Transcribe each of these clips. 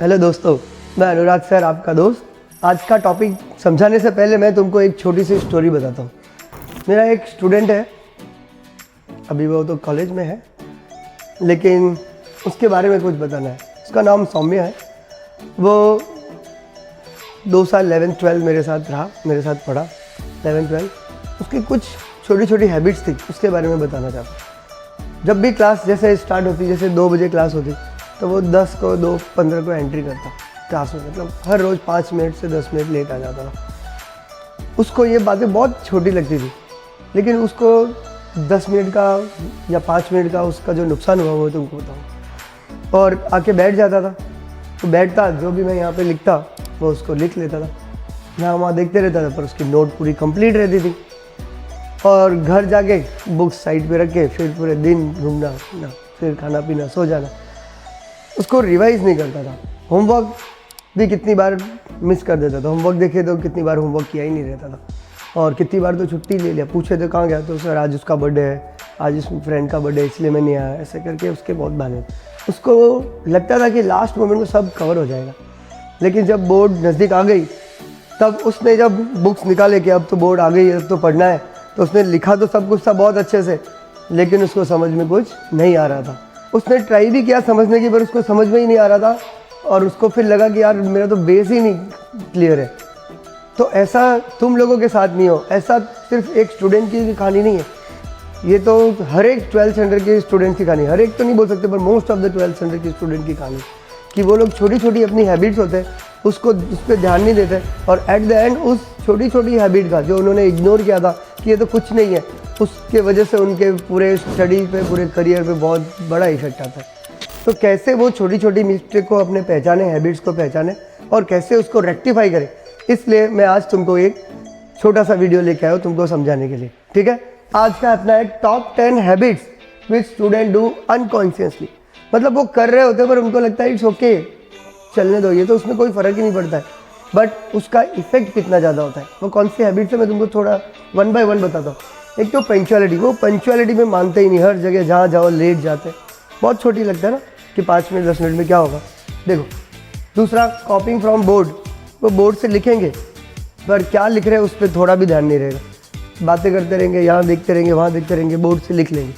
Hello दोस्तों, मैं अनुराग sir आपका दोस्त। आज का टॉपिक समझाने से पहले मैं तुमको एक छोटी सी स्टोरी बताता हूँ। मेरा एक स्टूडेंट है, अभी वो तो कॉलेज में है, लेकिन उसके बारे में कुछ बताना है। उसका नाम सौम्य है। वो 2 साल 11th-12 मेरे साथ रहा, मेरे साथ पढ़ा 11th-12। उसकी कुछ छोटी छोटी हैबिट्स थी, उसके बारे में बताना चाहता हूँ। जब भी क्लास जैसे स्टार्ट होती, जैसे 2 बजे क्लास होती, तो वो 10 को 2:15 को एंट्री करता क्लास में। मतलब हर रोज़ 5 मिनट से 10 मिनट लेट आ जाता था। उसको ये बातें बहुत छोटी लगती थी, लेकिन उसको 10 मिनट का या 5 मिनट का उसका जो नुकसान हुआ वो तुमको बताऊँ। और आके बैठ जाता था, तो बैठता, जो भी मैं यहाँ पे लिखता वो उसको लिख लेता था, यहाँ वहाँ देखते रहता था, पर उसकी नोट पूरी कंप्लीट रहती थी। और घर जाके बुक्स साइड पे रख के फिर पूरे दिन घूमना फिरना, फिर खाना पीना, सो जाना। उसको रिवाइज़ नहीं करता था। होमवर्क भी कितनी बार मिस कर देता था। होमवर्क देखे तो कितनी बार होमवर्क किया ही नहीं रहता था। और कितनी बार तो छुट्टी ले लिया, पूछे तो कहाँ गया, तो सर आज उसका बर्थडे है, आज उस फ्रेंड का बर्थडे इसलिए मैं नहीं आया, ऐसे करके उसके बहुत बहाने। उसको लगता था कि लास्ट मोमेंट में सब कवर हो जाएगा। लेकिन जब बोर्ड नज़दीक आ गई, तब उसने जब बुक्स निकाले कि अब तो बोर्ड आ गई, अब तो पढ़ना है, तो उसने लिखा तो सब कुछ था बहुत अच्छे से, लेकिन उसको समझ में कुछ नहीं आ रहा था। उसने ट्राई भी किया समझने की, पर उसको समझ में ही नहीं आ रहा था। और उसको फिर लगा कि यार मेरा तो बेस ही नहीं क्लियर है। तो ऐसा तुम लोगों के साथ नहीं हो। ऐसा सिर्फ एक स्टूडेंट की कहानी नहीं है, ये तो हर एक 12th स्टैंडर्ड के स्टूडेंट की कहानी, हर एक तो नहीं बोल सकते, पर most of the 12th standard के स्टूडेंट की कहानी, कि वो लोग छोटी छोटी अपनी हैबिट्स होते हैं, उस पर ध्यान नहीं देते, और एट द एंड उस छोटी छोटी हैबिट का जो उन्होंने इग्नोर किया था कि ये तो कुछ नहीं है, उसके वजह से उनके पूरे स्टडी पे, पूरे करियर पे बहुत बड़ा इफेक्ट आता है। तो कैसे वो छोटी छोटी मिस्टेक को अपने पहचाने, हैबिट्स को पहचाने, और कैसे उसको रेक्टिफाई करें, इसलिए मैं आज तुमको एक छोटा सा वीडियो लेके आया हूँ तुमको समझाने के लिए। ठीक है, आज का अपना है top 10 habits which student do unconsciously. मतलब वो कर रहे होते हैं पर उनको लगता है इट्स ओके, चलने दो, ये तो उसमें कोई फ़र्क ही नहीं पड़ता है, बट उसका इफेक्ट कितना ज़्यादा होता है। वो कौन सी हैबिट्स है मैं तुमको थोड़ा 1 by 1 बताता हूँ। एक तो पंक्चुअलिटी, वो पंक्चुअलिटी में मानते ही नहीं, हर जगह जहाँ जाओ लेट जाते हैं। बहुत छोटी लगता है ना कि 5 मिनट 10 मिनट में क्या होगा। देखो, दूसरा कॉपिंग फ्रॉम बोर्ड, वो बोर्ड से लिखेंगे पर क्या लिख रहे हैं उस पर थोड़ा भी ध्यान नहीं रहेगा, बातें करते रहेंगे, यहाँ देखते रहेंगे, वहाँ देखते रहेंगे, बोर्ड से लिख लेंगे।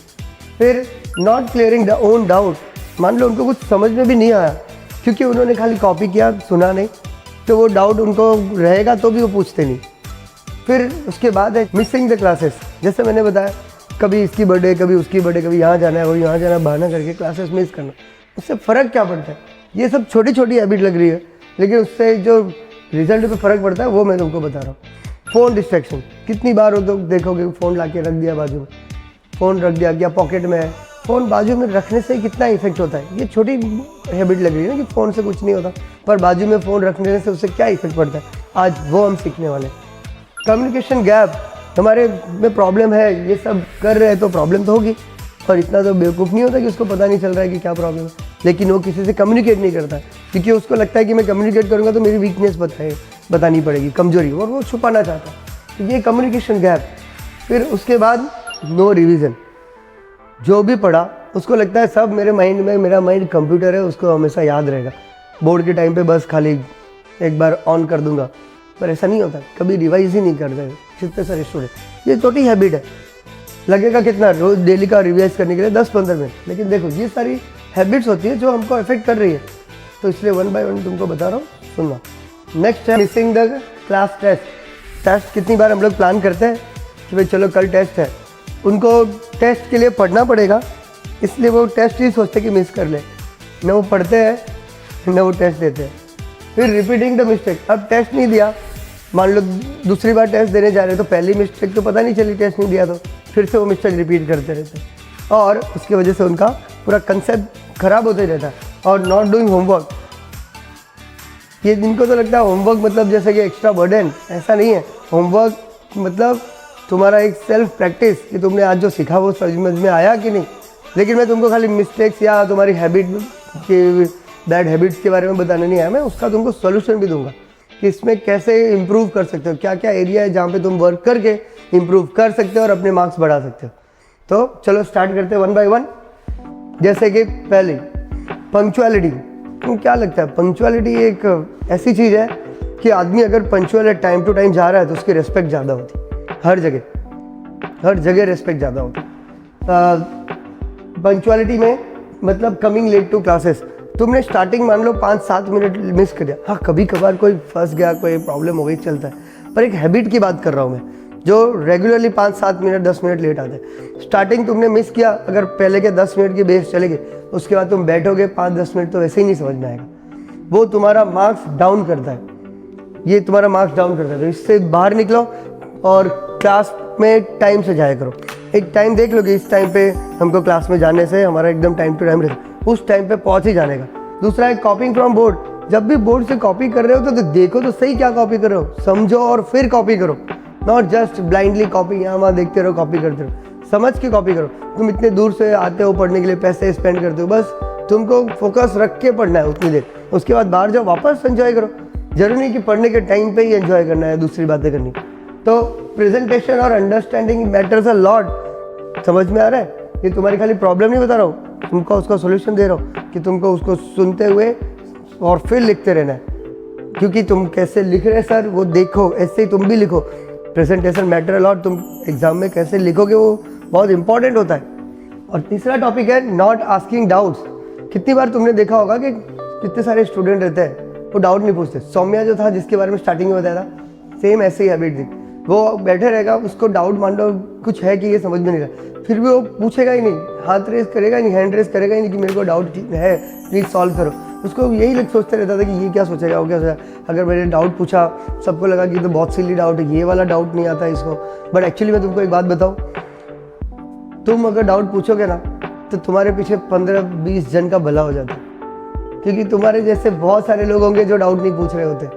फिर not clearing the own doubt, मान लो उनको कुछ समझ में भी नहीं आया क्योंकि उन्होंने खाली कॉपी किया, सुना नहीं, तो वो डाउट उनको रहेगा तो भी वो पूछते नहीं। फिर उसके बाद है मिसिंग द क्लासेस। जैसे मैंने बताया, कभी इसकी बर्थडे, कभी उसकी बर्थडे, कभी यहाँ जाना है, कभी यहाँ जाना है, बहाना करके क्लासेस मिस करना। उससे फ़र्क क्या पड़ता है? ये सब छोटी छोटी हैबिट लग रही है, लेकिन उससे जो रिजल्ट पे फ़र्क पड़ता है वो मैं तुमको बता रहा हूँ। फ़ोन डिस्ट्रैक्शन, कितनी बार हो तो देखोगे फ़ोन ला के रख दिया बाजू में, फ़ोन रख दिया, क्या पॉकेट में है, फ़ोन बाजू में रखने से कितना इफेक्ट होता है। ये छोटी हैबिट लग रही है ना कि फ़ोन से कुछ नहीं होता, पर बाजू में फ़ोन रखने से उससे क्या इफेक्ट पड़ता है, आज वो हम सीखने वाले। कम्युनिकेशन गैप, हमारे में प्रॉब्लम है, ये सब कर रहे हैं तो प्रॉब्लम तो होगी, और इतना तो बेवकूफ़ नहीं होता कि उसको पता नहीं चल रहा है कि क्या प्रॉब्लम है, लेकिन वो किसी से कम्युनिकेट नहीं करता है क्योंकि उसको लगता है कि मैं कम्युनिकेट करूँगा तो मेरी वीकनेस बतानी पड़ेगी, कमजोरी, और वो छुपाना चाहता है। तो ये कम्युनिकेशन गैप। फिर उसके बाद नो रिविज़न, जो भी पढ़ा उसको लगता है सब मेरे माइंड में, मेरा माइंड कंप्यूटर है, उसको हमेशा याद रहेगा, बोर्ड के टाइम पे बस खाली एक बार ऑन कर दूंगा, पर ऐसा नहीं होता, कभी रिवाइज ही नहीं करते कितने सारे स्टूडेंट। ये छोटी हैबिट है, लगेगा कितना रोज़ डेली का रिवाइज करने के लिए 10-15 मिनट, लेकिन देखो ये सारी हैबिट्स होती है जो हमको अफेक्ट कर रही है, तो इसलिए 1 by 1 तुमको बता रहा हूँ, सुनना। नेक्स्ट है missing the class test. Test कितनी बार हम लोग प्लान करते हैं कि भाई चलो कल टेस्ट है, उनको टेस्ट के लिए पढ़ना पड़ेगा, इसलिए वो टेस्ट ही सोचते कि मिस कर ले, न वो पढ़ते हैं न वो टेस्ट देते हैं। फिर रिपीटिंग द मिस्टेक, अब टेस्ट नहीं दिया, मान लो दूसरी बार टेस्ट देने जा रहे हैं, तो पहली मिस्टेक तो पता नहीं चली, टेस्ट नहीं दिया, तो फिर से वो मिस्टेक रिपीट करते रहते हैं, और उसकी वजह से उनका पूरा कंसेप्ट खराब होते रहता है। और नॉट डूइंग होमवर्क, ये इनको तो लगता है होमवर्क मतलब जैसे कि एक्स्ट्रा बर्डन, ऐसा नहीं है। होमवर्क मतलब तुम्हारा एक सेल्फ प्रैक्टिस कि तुमने आज जो सीखा वो समझ में आया कि नहीं। लेकिन मैं तुमको खाली मिस्टेक्स या तुम्हारी हैबिट के बैड हैबिट्स के बारे में बताने नहीं आया, मैं उसका तुमको सॉल्यूशन भी दूंगा कि इसमें कैसे इम्प्रूव कर सकते हो, क्या क्या एरिया है जहाँ पे तुम वर्क करके इम्प्रूव कर सकते हो और अपने मार्क्स बढ़ा सकते हो। तो चलो स्टार्ट करते हैं 1 by 1। जैसे कि पहले पंक्चुअलिटी, तुम क्या लगता है पंक्चुअलिटी एक ऐसी चीज़ है कि आदमी अगर पंक्चुअल है, टाइम टू टाइम जा रहा है, तो उसकी रिस्पेक्ट ज़्यादा होती, हर जगह रिस्पेक्ट ज़्यादा होती। पंक्चुअलिटी में मतलब कमिंग लेट टू क्लासेस। तुमने स्टार्टिंग मान लो 5-7 मिनट मिस कर दिया, हाँ कभी कभार कोई फंस गया, कोई प्रॉब्लम हो गई, चलता है, पर एक हैबिट की बात कर रहा हूँ मैं, जो रेगुलरली 5-7 मिनट 10 मिनट लेट आते हैं। स्टार्टिंग तुमने मिस किया, अगर पहले के 10 मिनट की बेस चले गए, उसके बाद तुम बैठोगे 5-10 मिनट तो वैसे ही नहीं समझ में आएगा, वो तुम्हारा मार्क्स डाउन करता है, ये तुम्हारा मार्क्स डाउन करता है। तो इससे बाहर निकलो और क्लास में टाइम से जाया करो। एक टाइम देख लो कि इस टाइम पे हमको क्लास में जाने से हमारा एकदम टाइम टू टाइम रहता है, उस टाइम पे पहुंच ही जाने का। दूसरा है कॉपिंग फ्रॉम बोर्ड। जब भी बोर्ड से कॉपी कर रहे हो तो देखो तो सही क्या कॉपी कर रहे हो, समझो और फिर कॉपी करो, नॉट जस्ट ब्लाइंडली कॉपी, यहाँ वहाँ देखते रहो, कॉपी करते रहो, समझ के कॉपी करो। तुम इतने दूर से आते हो पढ़ने के लिए, पैसे स्पेंड करते हो, बस तुमको फोकस रख के पढ़ना है उतनी देर, उसके बाद बाहर जाओ, वापस एंजॉय करो। जरूरी नहीं कि पढ़ने के टाइम पे ही एंजॉय करना है, दूसरी बातें करनी। तो प्रेजेंटेशन और अंडरस्टैंडिंग मैटर्स अ लॉट। समझ में आ रहा है? ये तुम्हारी खाली प्रॉब्लम नहीं बता रहा हूँ, तुमको उसका सोल्यूशन दे रहा हूँ कि तुमको उसको सुनते हुए और फिर लिखते रहना है, क्योंकि तुम कैसे लिख रहे सर वो देखो, ऐसे ही तुम भी लिखो। प्रेजेंटेशन मैटर अ लॉट, तुम एग्जाम में कैसे लिखोगे वो बहुत इंपॉर्टेंट होता है। और तीसरा टॉपिक है नॉट आस्किंग डाउट्स। कितनी बार तुमने देखा होगा कि कितने सारे स्टूडेंट रहते हैं वो डाउट नहीं पूछते। सौम्या जो था, जिसके बारे में स्टार्टिंग में बताया था, सेम ऐसे ही हैबिट थी, वो बैठे रहेगा, उसको डाउट मान लो कुछ है कि ये समझ में नहीं रहा, फिर भी वो पूछेगा ही नहीं, हाथ रेस करेगा ही नहीं, हैंड रेस करेगा ही नहीं कि मेरे को डाउट है, प्लीज़ सॉल्व करो। उसको यही सोचते रहता था कि ये क्या सोचेगा, वो क्या सोचेगा। अगर मैंने डाउट पूछा, सबको लगा कि तो बहुत सिली डाउट है, ये वाला डाउट नहीं आता इसको। बट एक्चुअली मैं तुमको एक बात बताऊँ, तुम अगर डाउट पूछोगे ना तो तुम्हारे पीछे 15-20 जन का भला हो जाता है, क्योंकि तुम्हारे जैसे बहुत सारे लोग होंगे जो डाउट नहीं पूछ रहे होते।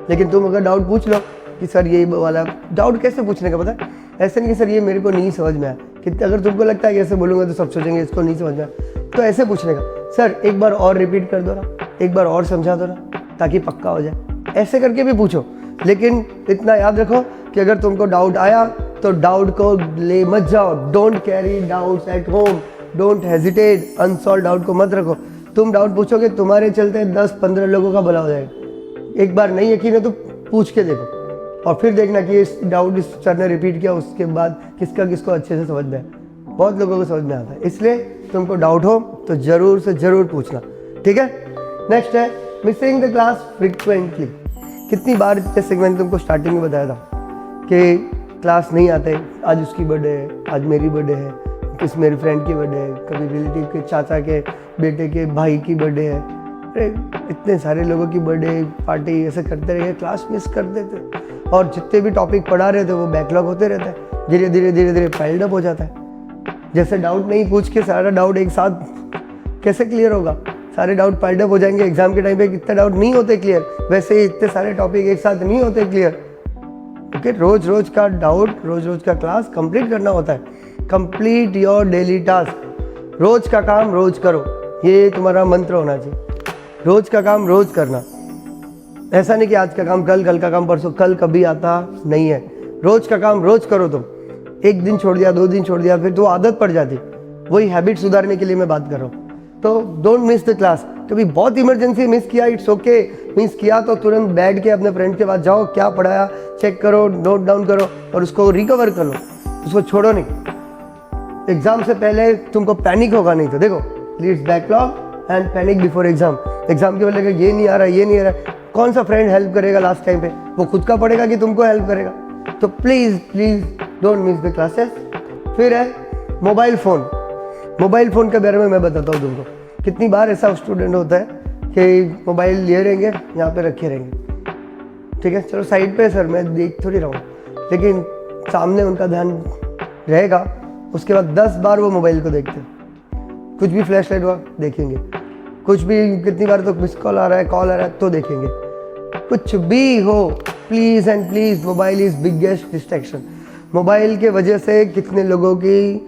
लेकिन तुम अगर डाउट पूछ लो कि सर ये वाला डाउट कैसे पूछने का, पता है ऐसे नहीं कि सर ये मेरे को नहीं समझ में आया, कि अगर तुमको लगता है कि ऐसे बोलूँगा तो सब सोचेंगे इसको नहीं समझ में आया, तो ऐसे पूछने का, सर एक बार और रिपीट कर दो ना, एक बार और समझा दो ना, ताकि पक्का हो जाए। ऐसे करके भी पूछो। लेकिन इतना याद रखो कि अगर तुमको डाउट आया तो डाउट को ले मत जाओ, don't carry doubts at home, don't hesitate, unsolve doubt को मत रखो। तुम डाउट पूछोगे, तुम्हारे चलते 10-15 लोगों का भला हो जाएगा। एक बार नहीं यकीन है तो पूछ के देखो, और फिर देखना कि इस डाउट इस सर ने रिपीट किया, उसके बाद किसका किसको अच्छे से समझ में आया। बहुत लोगों को समझ में आता है, इसलिए तुमको डाउट हो तो ज़रूर से ज़रूर पूछना, ठीक है। नेक्स्ट है मिसिंग द क्लास फ्रिक्वेंटली। कितनी बार, जैसे मैंने तुमको स्टार्टिंग में बताया था कि क्लास नहीं आते, आज उसकी बर्थडे है, आज मेरी बर्थडे है, किस मेरी फ्रेंड की बर्थडे है, कभी रिलेटिव के चाचा के बेटे के भाई की बर्थडे है, अरे इतने सारे लोगों की बर्थडे पार्टी ऐसे करते रहे, क्लास मिस कर देते, और जितने भी टॉपिक पढ़ा रहे थे वो बैकलॉग होते रहता है, धीरे धीरे पाइल्ड अप हो जाता है। जैसे डाउट नहीं पूछ के सारा डाउट एक साथ कैसे क्लियर होगा, सारे डाउट पाइल्ड अप हो जाएंगे। एग्जाम के टाइम पे कितने डाउट नहीं होते क्लियर, वैसे ही इतने सारे टॉपिक एक साथ नहीं होते क्लियर। ओके, रोज रोज का डाउट, रोज रोज का क्लास कंप्लीट करना होता है। कंप्लीट योर डेली टास्क, रोज का काम रोज करो, ये तुम्हारा मंत्र होना चाहिए। रोज का काम रोज करना, ऐसा नहीं कि आज का काम कल, कल का काम परसों, कल कभी आता नहीं है। रोज का काम रोज करो तुम, एक दिन छोड़ दिया, 2 दिन छोड़ दिया, फिर तो आदत पड़ जाती। वही हैबिट सुधारने के लिए मैं बात कर रहा हूँ। तो डोंट मिस द क्लास। कभी बहुत इमरजेंसी मिस किया, इट्स ओके, मिस किया तो तुरंत बैठ के अपने फ्रेंड के पास जाओ, क्या पढ़ाया चेक करो, नोट डाउन करो और उसको रिकवर कर लो, उसको छोड़ो नहीं। एग्जाम से पहले तुमको पैनिक होगा नहीं तो देखो, leads backlog and panic before exam. Exam के पहले ये नहीं आ रहा, ये नहीं आ रहा, कौन सा फ्रेंड हेल्प करेगा लास्ट टाइम पे, वो खुद का पढ़ेगा कि तुमको हेल्प करेगा। तो please please don't miss the classes. फिर है मोबाइल फ़ोन। मोबाइल फ़ोन के बारे में मैं बताता हूँ तुमको। कितनी बार ऐसा स्टूडेंट होता है कि मोबाइल लिए रहेंगे, यहाँ पे रखे रहेंगे, ठीक है चलो साइड पे सर मैं देख थोड़ी रहा हूँ, लेकिन सामने उनका ध्यान रहेगा। उसके बाद 10 बार वो मोबाइल को देखते हैं, कुछ भी फ्लैश लाइट हुआ देखेंगे, कुछ भी, कितनी बार तो मिस कॉल आ रहा है, कॉल आ रहा है तो देखेंगे, कुछ भी हो, please and please, mobile is biggest distraction. Mobile के वजह से कितने लोगों की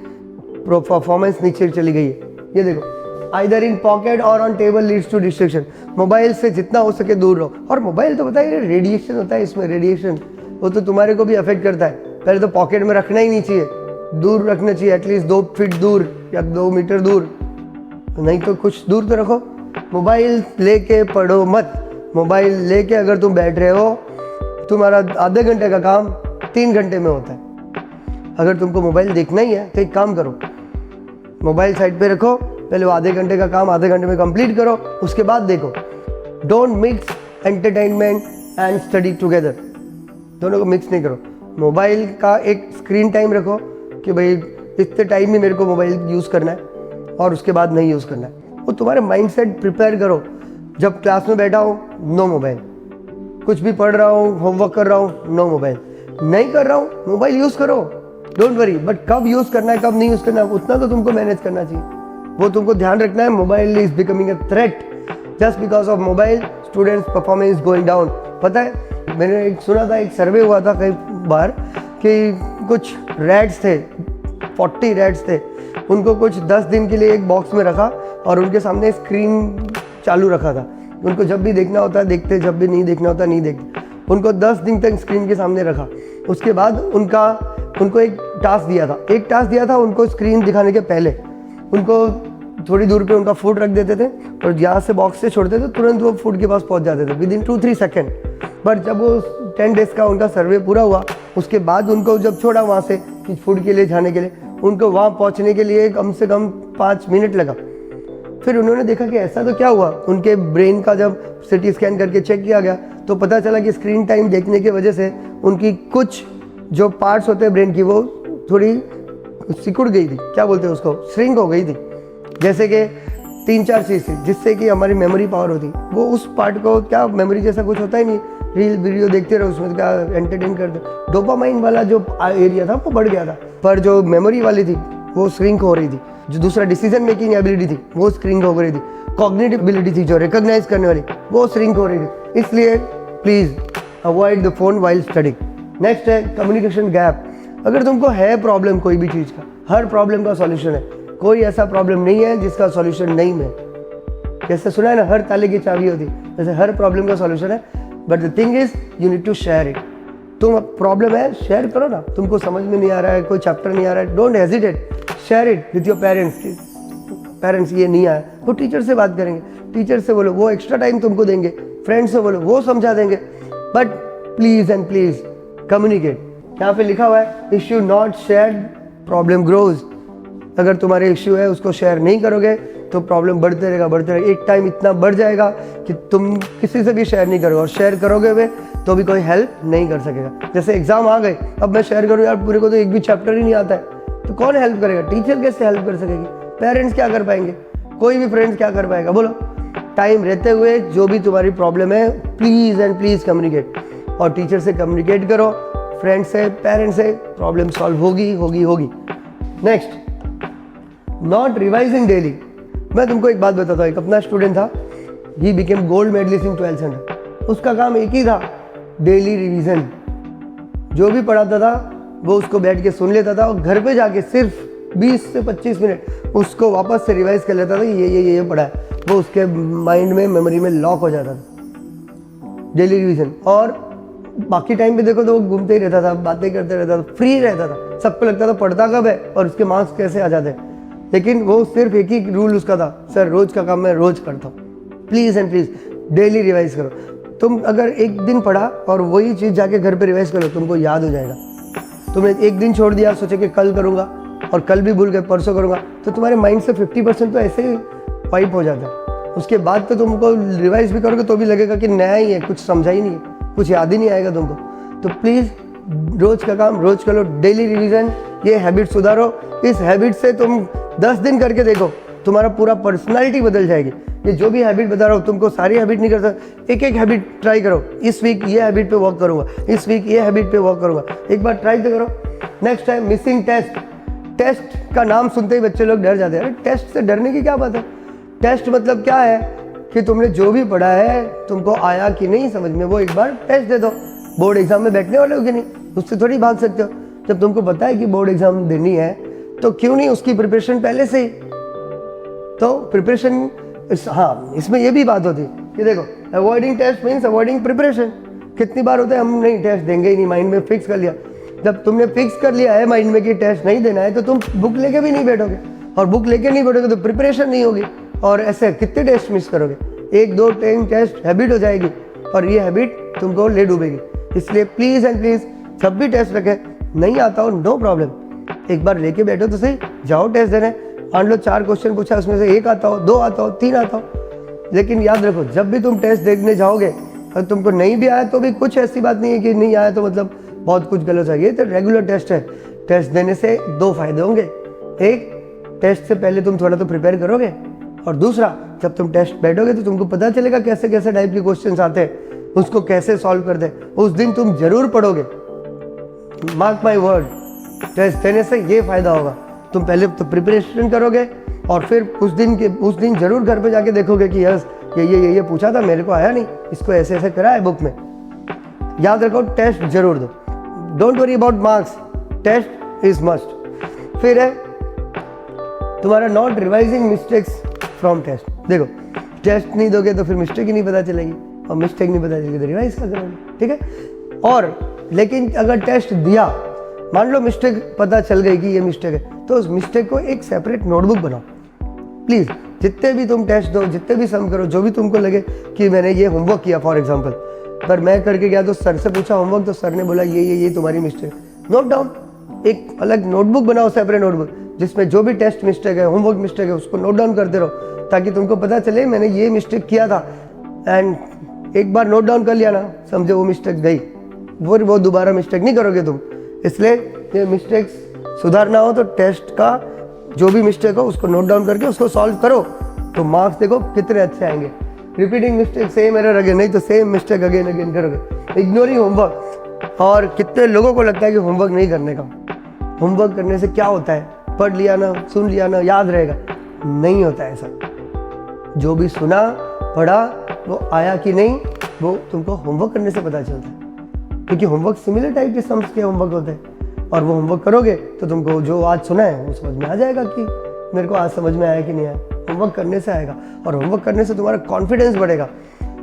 परफॉर्मेंस नीचे चली गई है। ये देखो, आइदर इन पॉकेट और on table leads to distraction. Mobile से जितना हो सके दूर रहो। और मोबाइल तो बताइए रेडिएशन होता है, इसमें रेडिएशन, वो तो तुम्हारे को भी अफेक्ट करता है। पहले तो पॉकेट में रखना ही नहीं चाहिए, दूर रखना चाहिए, एटलीस्ट 2 फीट दूर या 2 मीटर दूर, नहीं तो कुछ दूर तो रखो। मोबाइल लेके पढ़ो मत। मोबाइल लेके अगर तुम बैठ रहे हो, तुम्हारा आधे घंटे का काम 3 घंटे में होता है। अगर तुमको मोबाइल देखना ही है तो एक काम करो, मोबाइल साइड पे रखो, पहले वो आधे घंटे का काम आधे घंटे में कंप्लीट करो, उसके बाद देखो। Don't mix entertainment and study together, दोनों को मिक्स नहीं करो। मोबाइल का एक स्क्रीन टाइम रखो कि भाई इतने टाइम ही मेरे को मोबाइल यूज़ करना है और उसके बाद नहीं यूज़ करना है। वो तुम्हारे माइंडसेट प्रिपेयर करो। जब क्लास में बैठा हो, नो मोबाइल। कुछ भी पढ़ रहा हूँ, होमवर्क कर रहा हूँ, नो मोबाइल। नहीं कर रहा हूँ, मोबाइल यूज़ करो, डोंट वरी। बट कब यूज़ करना है कब नहीं यूज़ करना है उतना तो तुमको मैनेज करना चाहिए, वो तुमको ध्यान रखना है। Mobile is becoming a threat. Just because of mobile students performance going down. पता है, मैंने एक सुना था, एक सर्वे हुआ था कई बार कि कुछ रैट्स थे, 40 रैट्स थे, उनको कुछ 10 दिन के लिए एक बॉक्स में रखा और उनके सामने स्क्रीन चालू रखा था। उनको जब भी देखना होता है देखते, जब भी नहीं देखना होता नहीं देखते। उनको 10 दिन तक स्क्रीन के सामने रखा। उसके बाद उनको एक टास्क दिया था उनको स्क्रीन दिखाने के पहले उनको थोड़ी दूर पे उनका फूड रख देते थे और यहाँ से बॉक्स से छोड़ते थे, तुरंत वो फूड के पास पहुँच जाते थे विदिन 2-3 सेकेंड। बट जब वो 10 डेज का उनका सर्वे पूरा हुआ, उसके बाद उनको जब छोड़ा वहाँ से कि फूड के लिए जाने के लिए, उनको वहाँ पहुँचने के लिए कम से कम 5 मिनट लगा। फिर उन्होंने देखा कि ऐसा तो क्या हुआ, उनके ब्रेन का जब CT स्कैन करके चेक किया गया तो पता चला कि स्क्रीन टाइम देखने की वजह से उनकी कुछ जो पार्ट्स होते हैं ब्रेन की वो थोड़ी सिकुड़ गई थी, क्या बोलते हैं उसको, श्रिंक हो गई थी। जैसे कि 3-4 चीज़ थी जिससे कि हमारी मेमोरी पावर होती, वो उस पार्ट को क्या मेमोरी जैसा कुछ होता ही नहीं, रील वीडियो देखते रहो, उसमें क्या एंटरटेन करते। डोपामाइन वाला जो एरिया था वो बढ़ गया था, पर जो मेमोरी वाली थी वो श्रिंक हो रही थी। जो दूसरा डिसीजन मेकिंग एबिलिटी थी वो श्रिंक हो रही थी। कॉग्निटिव एबिलिटी थी जो रिकॉग्नाइज करने वाली, वो श्रिंक हो रही थी। इसलिए please avoid the phone while studying. Next है कम्युनिकेशन गैप। अगर तुमको है प्रॉब्लम कोई भी चीज़ का, हर प्रॉब्लम का सॉल्यूशन है, कोई ऐसा प्रॉब्लम नहीं है जिसका सॉल्यूशन नहीं है। जैसे सुना है ना, हर ताले की चाबी होती, जैसे हर प्रॉब्लम का सॉल्यूशन है। But the thing is you need to share it. तुम प्रॉब्लम है, शेयर करो ना। तुमको समझ में नहीं आ रहा है, कोई चैप्टर नहीं आ रहा है, don't hesitate, share it with your parents. Parents ये नहीं आया, वो टीचर से बात करेंगे, टीचर से बोलो, वो एक्स्ट्रा टाइम तुमको देंगे। फ्रेंड से बोलो, वो समझा देंगे। But please and please communicate. यहाँ पे लिखा हुआ है issue not share problem grows. अगर तुम्हारे इश्यू है उसको शेयर नहीं करोगे तो प्रॉब्लम बढ़ते रहेगा। एक टाइम इतना बढ़ जाएगा कि तुम किसी से भी शेयर नहीं करोगे, और शेयर करोगे वे तो भी कोई हेल्प नहीं कर सकेगा। जैसे एग्जाम आ गए, अब मैं शेयर करूँ यार पूरे को तो एक भी चैप्टर ही नहीं आता है, तो कौन हेल्प करेगा? टीचर कैसे हेल्प कर सकेगी? पेरेंट्स क्या कर पाएंगे? कोई भी फ्रेंड्स क्या कर पाएगा? बोलो। टाइम रहते हुए जो भी तुम्हारी प्रॉब्लम है प्लीज एंड प्लीज कम्युनिकेट, और टीचर से कम्युनिकेट करो, फ्रेंड से, पेरेंट्स से, प्रॉब्लम सॉल्व होगी। Next, not revising daily. मैं तुमको एक बात बताता हूँ, एक अपना स्टूडेंट था, he became gold medalist in 12th standard. उसका काम एक ही था, डेली रिवीजन। जो भी पढ़ाता था वो उसको बैठ के सुन लेता था और घर पे जाके सिर्फ 20 से 25 मिनट उसको वापस से रिवाइज कर लेता था कि ये पढ़ा है। वो उसके माइंड में, मेमोरी में लॉक हो जाता था, डेली रिवीजन। और बाकी टाइम पे देखो तो वो घूमते ही रहता था, बातें करते रहता था, फ्री रहता था। सबको लगता था पढ़ता कब है और उसके मार्क्स कैसे आ जाते हैं, लेकिन वो सिर्फ एक ही रूल उसका था, सर रोज का काम मैं रोज करता हूँ। Please and please daily revise करो। तुम अगर एक दिन पढ़ा और वही चीज़ जाके घर पे रिवाइज करो, तुमको याद हो जाएगा। तुमने एक दिन छोड़ दिया, सोचे कि कल करूँगा, और कल भी भूल गए, परसों करूँगा, तो तुम्हारे माइंड से 50% तो ऐसे ही वाइप हो जाता है। उसके बाद तो तुमको रिवाइज भी करोगे तो भी लगेगा कि नया ही है, कुछ समझा ही नहीं है, कुछ याद ही नहीं आएगा तुमको। तो प्लीज़ रोज का काम रोज करो, डेली रिवीजन, ये हैबिट सुधारो। इस हैबिट से तुम 10 दिन करके देखो, तुम्हारा पूरा पर्सनालिटी बदल जाएगी। ये जो भी हैबिट बता रहा हूँ, तुमको सारी हैबिट नहीं कर सकता, एक एक हैबिट ट्राई करो। इस वीक ये हैबिट पे वर्क करूँगा, इस वीक ये हैबिट पे वर्क करूँगा, एक बार ट्राई तो करो। Next time missing test. Test का नाम सुनते ही बच्चे लोग डर जाते हैं। अरे टेस्ट से डरने की क्या बात है? टेस्ट मतलब क्या है कि तुमने जो भी पढ़ा है तुमको आया कि नहीं समझ में, वो एक बार टेस्ट दे दो। बोर्ड एग्जाम में बैठने वाले हो कि नहीं, उससे थोड़ी भाग सकते हो। जब तुमको पता है कि बोर्ड एग्जाम देनी है तो क्यों नहीं उसकी प्रिपरेशन पहले से ही। तो प्रिपरेशन, हाँ, इसमें ये भी बात होती है कि देखो, avoiding test means avoiding preparation. कितनी बार होता है हम नहीं टेस्ट देंगे ही नहीं, माइंड में फिक्स कर लिया। जब तुमने फिक्स कर लिया है माइंड में कि टेस्ट नहीं देना है, तो तुम बुक लेके भी नहीं बैठोगे, और बुक लेके नहीं बैठोगे तो प्रिपरेशन नहीं होगी, और ऐसे कितने टेस्ट मिस करोगे? 1 2 3 टेस्ट हैबिट हो जाएगी और ये हैबिट तुमको ले डूबेगी। इसलिए प्लीज़ एंड प्लीज़ जब भी टेस्ट रखे, नहीं आता हो नो प्रॉब्लम, एक बार लेके बैठो तो सही, जाओ टेस्ट देने। मान लो 4 क्वेश्चन पूछा, उसमें से 1 आता हो, 2 आता हो, 3 आता हो, लेकिन याद रखो जब भी तुम टेस्ट देखने जाओगे और तुमको नहीं भी आया तो भी कुछ ऐसी बात नहीं है कि नहीं आया तो मतलब बहुत कुछ गलत है। ये तो रेगुलर टेस्ट है। टेस्ट देने से 2 फायदे होंगे। एक, टेस्ट से पहले तुम थोड़ा तो प्रिपेयर करोगे, और दूसरा, जब तुम टेस्ट बैठोगे तो तुमको पता चलेगा कैसे कैसे टाइप के क्वेश्चंस आते हैं, उसको कैसे सॉल्व करते हैं। उस दिन तुम जरूर पढ़ोगे, मार्क माई वर्ड। टेस्ट देने से ये फायदा होगा, तुम पहले तो प्रिपरेशन करोगे और फिर उस दिन जरूर घर पे जाके देखोगे कि यस ये पूछा था, मेरे को आया नहीं, इसको ऐसे ऐसे करा है बुक में। याद रखो टेस्ट जरूर दो, don't worry about marks, test is must. फिर है तुम्हारा not revising mistakes from test. देखो टेस्ट नहीं दोगे तो फिर मिस्टेक ही नहीं पता चलेगी, और मिस्टेक नहीं पता चलेगी तो रिवाइज क्या करोगे, ठीक है। और लेकिन अगर टेस्ट दिया, मान लो मिस्टेक पता चल गई कि ये मिस्टेक है, तो उस मिस्टेक को एक सेपरेट नोटबुक बनाओ प्लीज़। जितने भी तुम टेस्ट दो, जितने भी सम करो, जो भी तुमको लगे कि मैंने ये होमवर्क किया फॉर एग्जांपल, पर मैं करके गया तो सर से पूछा होमवर्क, तो सर ने बोला ये तुम्हारी मिस्टेक, नोट डाउन, एक अलग नोटबुक बनाओ, सेपरेट नोटबुक, जिसमें जो भी टेस्ट मिस्टेक है, होमवर्क मिस्टेक है, उसको नोट डाउन करते रहो, ताकि तुमको पता चले मैंने ये मिस्टेक किया था। एंड एक बार नोट डाउन कर लिया ना, समझो वो मिस्टेक गई, वो दोबारा मिस्टेक नहीं करोगे तुम। इसलिए ये मिस्टेक्स सुधारना हो तो टेस्ट का जो भी मिस्टेक हो उसको नोट डाउन करके उसको सॉल्व करो, तो मार्क्स देखो कितने अच्छे आएंगे। Repeating mistake same error again, नहीं तो सेम मिस्टेक अगेन करोगे। इग्नोरिंग होमवर्क, और कितने लोगों को लगता है कि होमवर्क नहीं करने का, होमवर्क करने से क्या होता है, पढ़ लिया ना, सुन लिया ना, याद रहेगा, नहीं होता है ऐसा। जो भी सुना पढ़ा वो आया कि नहीं, वो तुमको होमवर्क करने से पता चलता है, क्योंकि होमवर्क सिमिलर टाइप के सम्स के होमवर्क होते हैं, और वो होमवर्क करोगे तो तुमको जो आज सुना है वो समझ में आ जाएगा कि मेरे को आज समझ में आया कि नहीं आया। होमवर्क करने से आएगा, और होमवर्क करने से तुम्हारा कॉन्फिडेंस बढ़ेगा,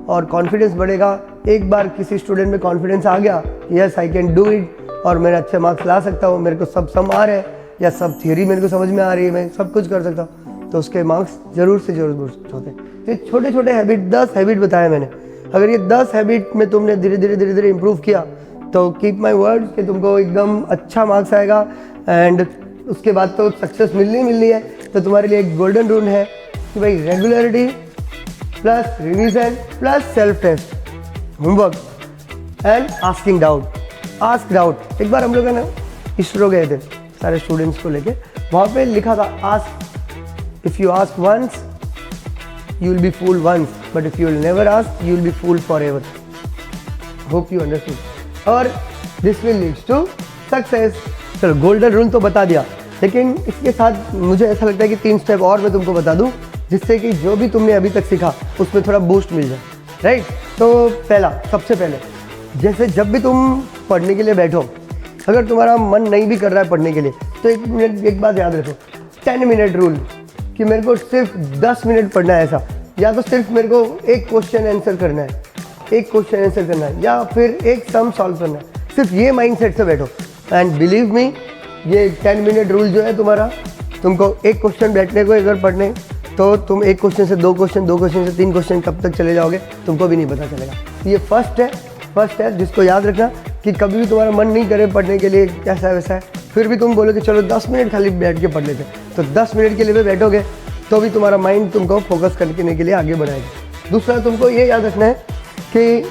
और कॉन्फिडेंस बढ़ेगा। एक बार किसी स्टूडेंट में कॉन्फिडेंस आ गया, yes I can do it, और मैं अच्छे मार्क्स ला सकता हूँ, मेरे को सब सम आ रहे हैं, या सब थियोरी मेरे को समझ में आ रही है, मैं सब कुछ कर सकता हूँ, तो उसके मार्क्स जरूर से जरूर बूस्ट होते हैं। ये छोटे छोटे हैबिट, 10 हैबिट बताए मैंने, अगर ये 10 हैबिट में तुमने धीरे धीरे इंप्रूव किया तो कीप माई वर्ड कि तुमको एकदम अच्छा मार्क्स आएगा। एंड उसके बाद तो सक्सेस मिलनी है। तो तुम्हारे लिए एक गोल्डन रूल है कि भाई regularity plus revision plus self test, homework and asking doubt, ask doubt. एक बार हम लोग ना इसरो गए थे सारे स्टूडेंट्स को लेके, वहाँ पे लिखा था ask, if you ask once you will be fooled once, but if you will never ask, you will be fooled forever. Hope you understood. और this will lead to success. चलो गोल्डन रूल तो बता दिया, लेकिन इसके साथ मुझे ऐसा लगता है कि 3 स्टेप और मैं तुमको बता दूं, जिससे कि जो भी तुमने अभी तक सीखा उसमें थोड़ा बूस्ट मिल जाए, राइट। तो पहला, सबसे पहले, जैसे जब भी तुम पढ़ने के लिए बैठो, अगर तुम्हारा मन नहीं भी कर रहा है पढ़ने के लिए, तो एक बात याद रखो, 10 मिनट रूल, कि मेरे को सिर्फ 10 मिनट पढ़ना है ऐसा, या तो सिर्फ मेरे को एक क्वेश्चन आंसर करना है, या फिर एक सम सॉल्व करना है, सिर्फ ये माइंडसेट से बैठो। एंड बिलीव मी, ये 10 मिनट रूल जो है तुम्हारा, तुमको एक क्वेश्चन बैठने को अगर पढ़ने, तो तुम एक क्वेश्चन से 2 क्वेश्चन, 2 क्वेश्चन से 3 क्वेश्चन कब तक चले जाओगे तुमको भी नहीं पता चलेगा। ये फर्स्ट है जिसको याद रखना, कि कभी भी तुम्हारा मन नहीं करे पढ़ने के लिए, कैसा वैसा है, फिर भी तुम बोलोगे चलो 10 मिनट खाली बैठ के पढ़ लेते, तो 10 मिनट के लिए भी बैठोगे तो भी तुम्हारा माइंड तुमको फोकस करने के लिए आगे बढ़ाएगा। दूसरा, तुमको ये याद रखना है कि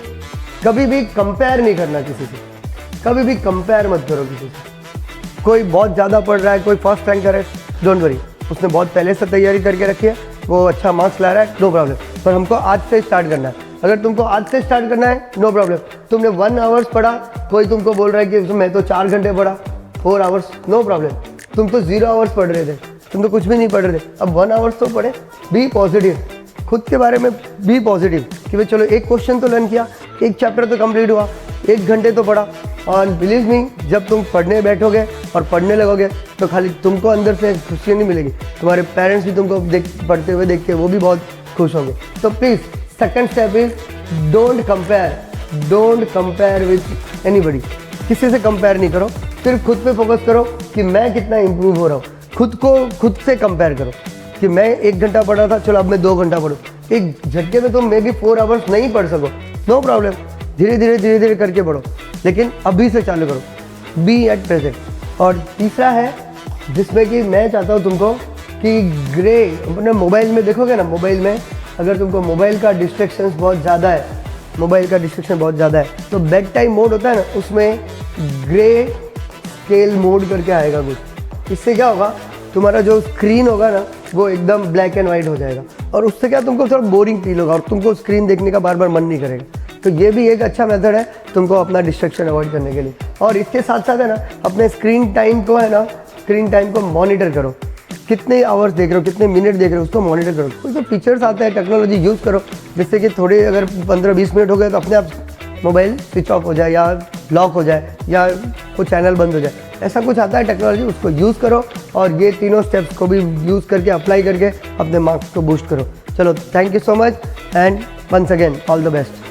कभी भी कंपेयर नहीं करना किसी से, कभी भी कंपेयर मत करो किसी से। कोई बहुत ज़्यादा पढ़ रहा है, कोई फर्स्ट रैंकर है, डोंट वरी, उसने बहुत पहले से तैयारी करके रखी है, वो अच्छा मार्क्स ला रहा है, नो प्रॉब्लम, पर हमको आज से स्टार्ट करना है। अगर तुमको आज से स्टार्ट करना है, नो प्रॉब्लम, तुमने 1 आवर्स पढ़ा, कोई तुमको बोल रहा है कि मैं तो 4 घंटे पढ़ा, 4 आवर्स, नो प्रॉब्लम, तुम तो 0 आवर्स पढ़ रहे थे, तुम तो कुछ भी नहीं पढ़ रहे थे, अब 1 आवर्स तो पढ़े। बी पॉजिटिव, खुद के बारे में बी पॉजिटिव, कि भाई चलो एक क्वेश्चन तो लर्न किया, एक चैप्टर तो कंप्लीट हुआ, 1 घंटे तो पढ़ा। और बिलीव मी, जब तुम पढ़ने बैठोगे और पढ़ने लगोगे तो खाली तुमको अंदर से खुशी नहीं मिलेगी, तुम्हारे पेरेंट्स भी तुमको पढ़ते हुए देख के वो भी बहुत खुश होंगे। तो please, second step is don't compare with anybody, किसी से कंपेयर नहीं करो, सिर्फ खुद पे फोकस करो कि मैं कितना इंप्रूव हो रहा हूँ, खुद से कंपेयर करो। कि मैं 1 घंटा पढ़ रहा था, चलो अब मैं 2 घंटा पढ़ूँ। एक झटके में तुम मे बी 4 आवर्स नहीं पढ़ सको, नो प्रॉब्लम, धीरे धीरे करके पढ़ो, लेकिन अभी से चालू करो, बी एट प्रेजेंट। और तीसरा है जिसमें कि मैं चाहता हूँ तुमको कि ग्रे, अपने मोबाइल में देखोगे ना, मोबाइल में अगर तुमको मोबाइल का डिस्ट्रैक्शंस बहुत ज़्यादा है, मोबाइल का डिस्ट्रैक्शन बहुत ज़्यादा है, तो बेड टाइम मोड होता है ना, उसमें ग्रे स्केल मोड करके आएगा कुछ। इससे क्या होगा, तुम्हारा जो स्क्रीन होगा ना वो एकदम ब्लैक एंड वाइट हो जाएगा, और उससे क्या तुमको थोड़ा बोरिंग फील होगा और तुमको स्क्रीन देखने का बार बार मन नहीं करेगा। तो ये भी एक अच्छा मेथड है तुमको अपना डिस्ट्रैक्शन अवॉइड करने के लिए। और इसके साथ साथ है ना, अपने स्क्रीन टाइम को है ना, स्क्रीन टाइम को मॉनिटर करो, कितने आवर्स देख रहे हो, कितने मिनट देख रहे हो, उसको मॉनिटर करो। कुछ तो फीचर्स आते हैं, टेक्नोलॉजी यूज़ करो, जिससे कि थोड़े अगर 15-20 मिनट हो गए तो अपने आप मोबाइल स्विच ऑफ हो जाए या लॉक हो जाए या वो चैनल बंद हो जाए, ऐसा कुछ आता है टेक्नोलॉजी, उसको यूज़ करो। और ये तीनों स्टेप्स को भी यूज़ करके अप्लाई करके अपने मार्क्स को बूस्ट करो। चलो, thank you so much and once again all the best.